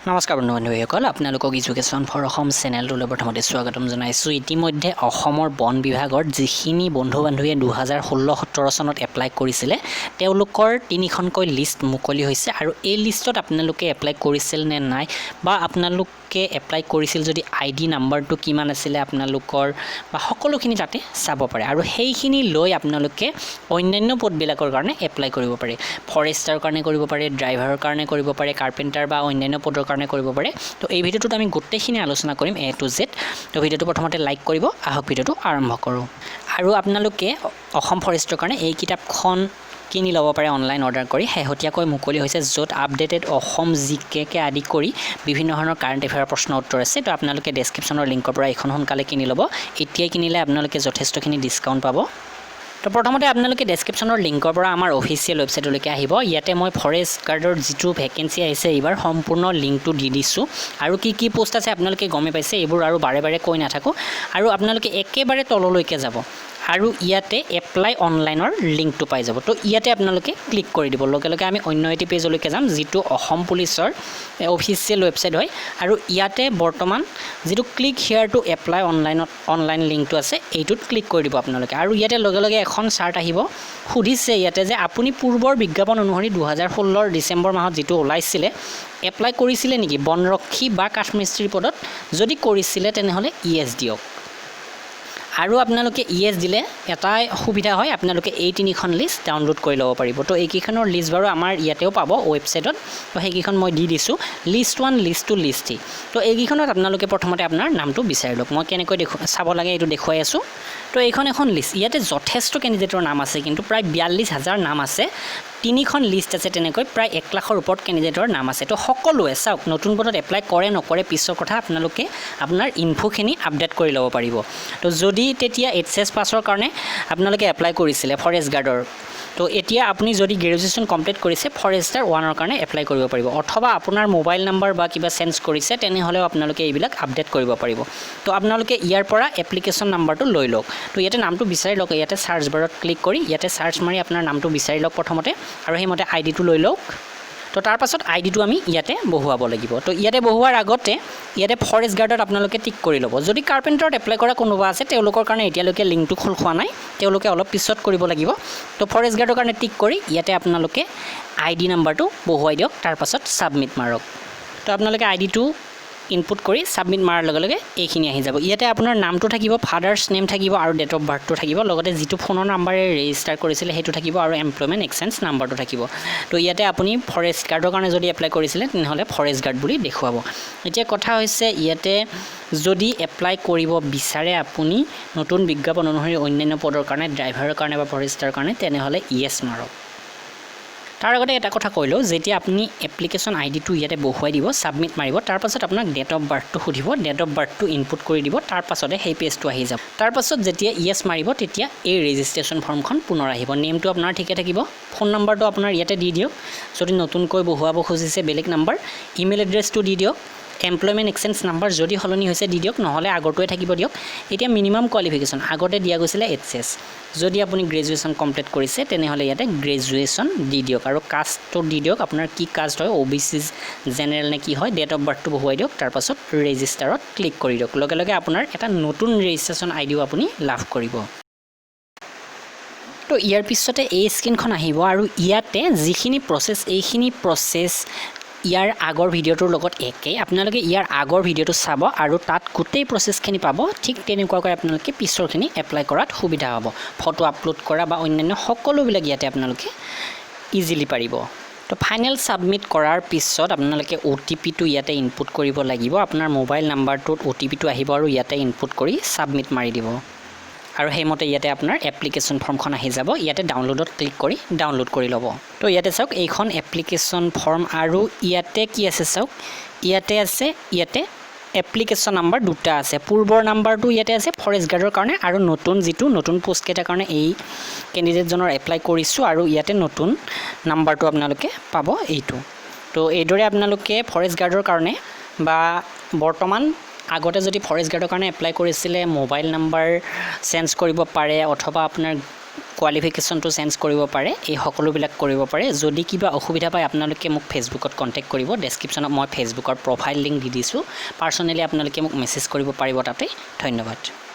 নমস্কাৰ বন্ধু-বান্ধৱীসকল, আপোনালোকক education for Assam চেনেলটোলৈ প্ৰথমতে স্বাগতম জনাইছোঁ। ইতিমধ্যে অসমৰ বন বিভাগৰ যিখিনি বন্ধু-বান্ধৱীয়ে 2016-17 চনত এপ্লাই কৰিছিলে তেওঁলোকৰ 3খনকৈ লিষ্ট মুকলি হৈছে আৰু এই লিষ্টত আপোনালোকে এপ্লাই কৰিছিল নে নাই বা আপোনালোকে এপ্লাই কৰিছিল যদি আইডি নাম্বাৰটো কিমান আছিলে আপোনালোকৰ বা সকলোখিনি তাতে চাব পাৰে আৰু সেইখিনি লৈ আপোনালোকে অন্যান্য পদবিলাকৰ কাৰণে এপ্লাই কৰিব পাৰে। ফৰেষ্টাৰ কাৰণে কৰিব পাৰে, ড্ৰাইভাৰৰ কাৰণে কৰিব পাৰে, কাৰ্পেণ্টাৰ বা অন্যান্য পদৰ কাৰণে কৰিব পাৰে। তো এই ভিডিঅ'টোত আমি গোটেইখিনি আলোচনা কৰিম A to Z। তো ভিডিঅ'টো প্ৰথমতে লাইক কৰিব, আহক ভিডিঅ'টো আৰম্ভ কৰোঁ। আৰু আপোনালোকে অসম ফৰেষ্টৰ কাৰণে এই কিতাপখন কিনি ল'ব পাৰে অনলাইন অৰ্ডাৰ কৰি। শেহতীয়াকৈ মুকলি হৈছে য'ত আপডেটেড অসম GK আদি কৰি বিভিন্ন ধৰণৰ কাৰেণ্ট এফেয়াৰ প্ৰশ্ন উত্তৰ আছে। তো আপোনালোকে ডেছক্ৰিপশ্যনৰ লিংকৰ পৰা এইখন সোনকালে কিনি ল'ব। এতিয়াই কিনিলে আপোনালোকে যথেষ্টখিনি ডিছকাউণ্ট পাব। তো প্ৰথমতে আপোনালোকে ডেছক্ৰিপশ্যনৰ লিংকৰ পৰা আমাৰ অফিচিয়েল ৱেবছাইটলৈকে আহিব। ইয়াতে মই ফৰেষ্ট গাৰ্ডৰ যিটো ভেকেঞ্চি আহিছে এইবাৰ সম্পূৰ্ণ লিংকটো দি দিছোঁ আৰু কি পোষ্ট আছে আপোনালোকে গমে পাইছে, এইবোৰ আৰু বাৰে বাৰে কৈ নাথাকোঁ। আৰু আপোনালোকে একেবাৰে তললৈকে যাব আৰু ইয়াতে এপ্লাই অনলাইনৰ লিংকটো পাই যাব। তো ইয়াতে আপোনালোকে ক্লিক কৰি দিব। লগে লগে আমি অন্য এটি পেজলৈকে যাম যিটো অসম পুলিচৰ অফিচিয়েল ৱেবছাইট হয় আৰু ইয়াতে বৰ্তমান যিটো click here to apply online লিংকটো আছে এইটোত ক্লিক কৰি দিব আপোনালোকে। আৰু ইয়াতে লগে লগে এখন চাৰ্ট আহিব, সুধিছে ইয়াতে যে আপুনি পূৰ্বৰ বিজ্ঞাপন অনুসৰি 2016 ডিচেম্বৰ মাহত যিটো ওলাইছিলে এপ্লাই কৰিছিলে নেকি বনৰক্ষী বা কাঠমিস্ত্ৰী পদত। যদি কৰিছিলে তেনেহ'লে ইয়েছ দিয়ক। আৰু আপোনালোকে ইয়েছ দিলে এটাই সুবিধা হয়, আপোনালোকে এই 3খন লিষ্ট ডাউনলোড কৰি ল'ব পাৰিব। তো এইকেইখনৰ লিষ্ট বাৰু আমাৰ ইয়াতেও পাব ৱেবছাইটত। তো সেইকেইখন মই দি দিছোঁ, লিষ্ট 1, লিষ্ট 2, লিষ্ট 3। তো এইকেইখনত আপোনালোকে প্ৰথমতে আপোনাৰ নামটো বিচাৰি লওক। মই কেনেকৈ চাব লাগে এইটো দেখুৱাই আছোঁ। তো এইখন এখন লিষ্ট, ইয়াতে যথেষ্ট কেণ্ডিডেটৰ নাম আছে, কিন্তু প্ৰায় 42,000 নাম আছে। 3খন লিষ্ট আছে তেনেকৈ প্ৰায় 1 লাখৰ ওপৰত কেণ্ডিডেটৰ নাম আছে। তো সকলোৱে চাওক নতুন পদত এপ্লাই কৰে নকৰে পিছৰ কথা, আপোনালোকে আপোনাৰ ইনফোখিনি আপডেট কৰি ল'ব পাৰিব। তো যদি তেতিয়া HS পাছৰ কাৰণে আপোনালোকে এপ্লাই কৰিছিলে ফৰেষ্ট গাৰ্ডৰ, তো এতিয়া আপুনি যদি গ্ৰেজুৱেশ্যন কমপ্লিট কৰিছে ফৰেষ্টাৰ 1ৰ কাৰণে এপ্লাই কৰিব পাৰিব, অথবা আপোনাৰ মোবাইল নাম্বাৰ বা কিবা চেঞ্জ কৰিছে তেনেহ'লেও আপোনালোকে এইবিলাক আপডেট কৰিব পাৰিব। তো আপোনালোকে ইয়াৰ পৰা এপ্লিকেশ্যন নাম্বাৰটো লৈ লওক। তো ইয়াতে নামটো বিচাৰি লওক, ইয়াতে চাৰ্চ বাৰত ক্লিক কৰি ইয়াতে চাৰ্চ মাৰি আপোনাৰ নামটো বিচাৰি লওক প্ৰথমতে আৰু সেইমতে আইডিটো লৈ লওক। তো তাৰপাছত আইডিটো আমি ইয়াতে বহুৱাব লাগিব। তো ইয়াতে বহুৱাৰ আগতে ইয়াতে ফৰেষ্ট গাৰ্ডত আপোনালোকে টিক কৰি ল'ব। যদি কাৰ্পেণ্টাৰত এপ্লাই কৰা কোনোবা আছে তেওঁলোকৰ কাৰণে এতিয়ালৈকে লিংকটো খোল খোৱা নাই, তেওঁলোকে অলপ পিছত কৰিব লাগিব। তো ফৰেষ্ট গাৰ্ডৰ কাৰণে টিক কৰি ইয়াতে আপোনালোকে আইডি নাম্বাৰটো বহুৱাই দিয়ক, তাৰপাছত ছাবমিট মাৰক। তো আপোনালোকে আইডিটো ইনপুট কৰি ছাবমিট মাৰাৰ লগে লগে এইখিনি আহি যাব। ইয়াতে আপোনাৰ নামটো থাকিব, ফাদাৰ্ছ নেম থাকিব আৰু ডেট অফ বাৰ্থটো থাকিব, লগতে যিটো ফোনৰ নাম্বাৰে ৰেজিষ্টাৰ কৰিছিলে সেইটো থাকিব আৰু এমপ্লয়মেণ্ট এক্সচেঞ্জ নাম্বাৰটো থাকিব। তো ইয়াতে আপুনি ফৰেষ্ট গাৰ্ডৰ কাৰণে যদি এপ্লাই কৰিছিলে তেনেহ'লে ফৰেষ্ট গাৰ্ড বুলি দেখুৱাব। এতিয়া কথা হৈছে ইয়াতে যদি এপ্লাই কৰিব বিচাৰে আপুনি নতুন বিজ্ঞাপন অনুসৰি অন্যান্য পদৰ কাৰণে, ড্ৰাইভাৰৰ কাৰণে বা ফৰেষ্টাৰ কাৰণে, তেনেহ'লে ইয়েছ মাৰক। তাৰ আগতে এটা কথা কৈ লওঁ, যেতিয়া আপুনি এপ্লিকেশ্যন আইডিটো ইয়াতে বহুৱাই দিব, ছাবমিট মাৰিব, তাৰপাছত আপোনাক ডেট অফ বাৰ্থটো সুধিব, ডেট অফ বাৰ্থটো ইনপুট কৰি দিব, তাৰপাছতে সেই পেজটো আহি যাব। তাৰপাছত যেতিয়া ইয়েছ মাৰিব তেতিয়া এই ৰেজিষ্ট্ৰেশ্যন ফৰ্মখন পুনৰ আহিব। নেমটো আপোনাৰ ঠিকে থাকিব, ফোন নাম্বাৰটো আপোনাৰ ইয়াতে দি দিয়ক, যদি নতুনকৈ বহুৱাব খুজিছে বেলেগ নাম্বাৰ, ইমেইল এড্ৰেছটো দি দিয়ক, এমপ্লয়মেণ্ট এক্সচেঞ্জ নাম্বাৰ যদি সলনি হৈছে দি দিয়ক, নহ'লে আগৰটোৱে থাকিব দিয়ক। এতিয়া মিনিমাম কোৱালিফিকেশ্যন আগতে দিয়া গৈছিলে HS, যদি আপুনি গ্ৰেজুৱেশ্যন কমপ্লিট কৰিছে তেনেহ'লে ইয়াতে গ্ৰেজুৱেশ্যন দি দিয়ক আৰু কাষ্টটো দি দিয়ক, আপোনাৰ কি কাষ্ট হয়, OBC জেনেৰেল নে কি হয়, ডেট অফ বাৰ্থটো বহুৱাই দিয়ক, তাৰপাছত ৰেজিষ্টাৰত ক্লিক কৰি দিয়ক। লগে লগে আপোনাৰ এটা নতুন ৰেজিষ্ট্ৰেশ্যন আইডিও আপুনি লাভ কৰিব। তো ইয়াৰ পিছতে এই স্ক্ৰীনখন আহিব আৰু ইয়াতে যিখিনি প্ৰচেছ, এইখিনি প্ৰচেছ ইয়াৰ আগৰ ভিডিঅ'টোৰ লগত একেই। আপোনালোকে ইয়াৰ আগৰ ভিডিঅ'টো চাব আৰু তাত গোটেই প্ৰচেছখিনি পাব। ঠিক তেনেকুৱাকৈ আপোনালোকে পিছৰখিনি এপ্লাই কৰাত সুবিধা হ'ব। ফটো আপলোড কৰা বা অন্যান্য সকলোবিলাক ইয়াতে আপোনালোকে ইজিলি পাৰিব। তো ফাইনেল ছাবমিট কৰাৰ পিছত আপোনালোকে OTPটো ইয়াতে ইনপুট কৰিব লাগিব। আপোনাৰ মোবাইল নাম্বাৰটোত OTPটো আহিব আৰু ইয়াতে ইনপুট কৰি ছাবমিট মাৰি দিব আৰু সেইমতে ইয়াতে আপোনাৰ এপ্লিকেশ্যন ফৰ্মখন আহি যাব। ইয়াতে ডাউনলোডত ক্লিক কৰি ডাউনলোড কৰি ল'ব। তো ইয়াতে চাওক এইখন এপ্লিকেশ্যন ফৰ্ম আৰু ইয়াতে কি আছে চাওক, ইয়াতে আছে, ইয়াতে এপ্লিকেশ্যন নাম্বাৰ দুটা আছে। পূৰ্বৰ নাম্বাৰটো ইয়াতে আছে ফৰেষ্ট গাৰ্ডৰ কাৰণে আৰু যিটো নতুন পোষ্টকেইটাৰ কাৰণে এই কেণ্ডিডেটজনৰ এপ্লাই কৰিছোঁ আৰু ইয়াতে নতুন নাম্বাৰটো আপোনালোকে পাব এইটো। তো এইদৰে আপোনালোকে ফৰেষ্ট গাৰ্ডৰ কাৰণে বা বৰ্তমান আগতে যদি ফৰেষ্ট গাৰ্ডৰ কাৰণে এপ্লাই কৰিছিলে মোবাইল নাম্বাৰ চেঞ্জ কৰিব পাৰে, অথবা আপোনাৰ কোৱালিফিকেশ্যনটো চেঞ্জ কৰিব পাৰে এই সকলোবিলাক কৰিব পাৰে যদি কিবা অসুবিধা পায় আপোনালোকে মোক ফেচবুকত কন্টেক্ট কৰিব ডেসক্ৰিপচনত মই ফেচবুকৰ প্ৰফাইল লিংক দি দিছোঁ পাৰ্সোনালি আপোনালোকে মোক মেছেজ কৰিব পাৰিব তাতে ধন্যবাদ